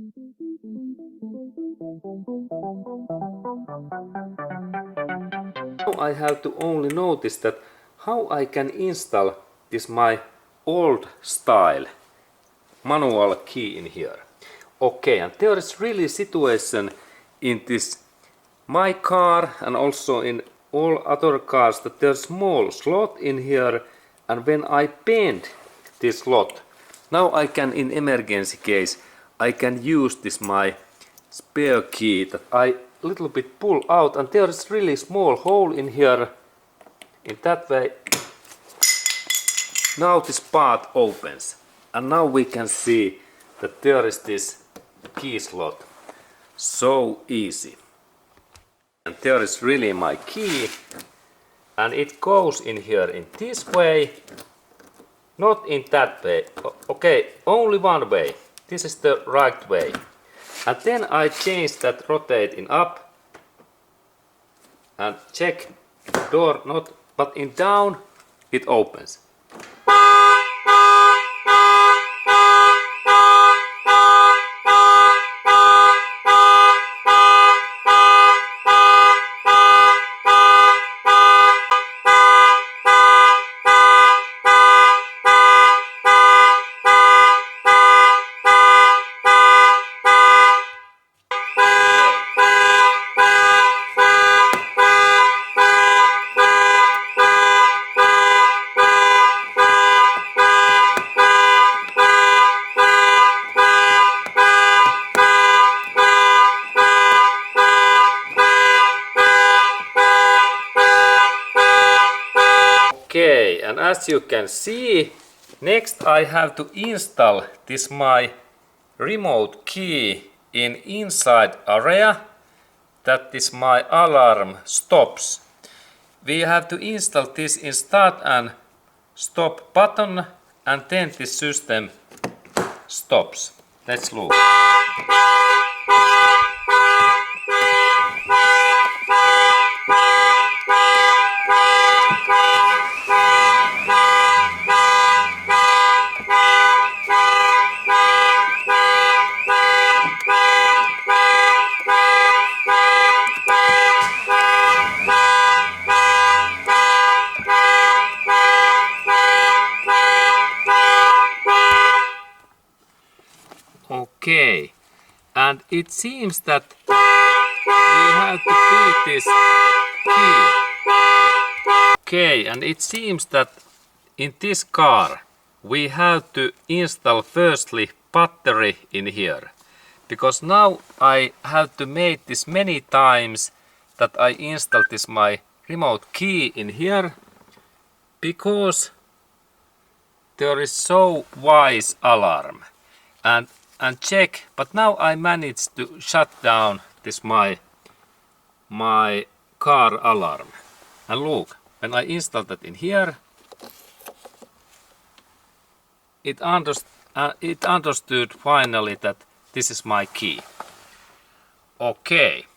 Now I have to only notice that how I can install this my old style manual key in here. Okay, and there is really situation in this my car and also in all other cars that there's small slot in here, and when I bend this slot, now I can, in emergency case, I can use this my spare key that I little bit pull out, and there is really small hole in here. In that way, now this part opens, and now we can see that there is this key slot. So easy. And there is really my key, and it goes in here in this way, not in that way. Okay, only one way. This is the right way. And then I change that rotate in up and check door not, but in down it opens. Okay, and as you can see, next I have to install this my remote key in inside area that is my alarm stops. We have to install this in start and stop button, and then this system stops. Let's look. Okay, and it seems that we have to beat this key. Okay, and it seems that in this car we have to install firstly battery in here, because now I have to make this many times that I install this my remote key in here, because there is so wise alarm and check, but now I managed to shut down this my car alarm. And look, when I installed that in here, it understood finally that this is my key. Okay.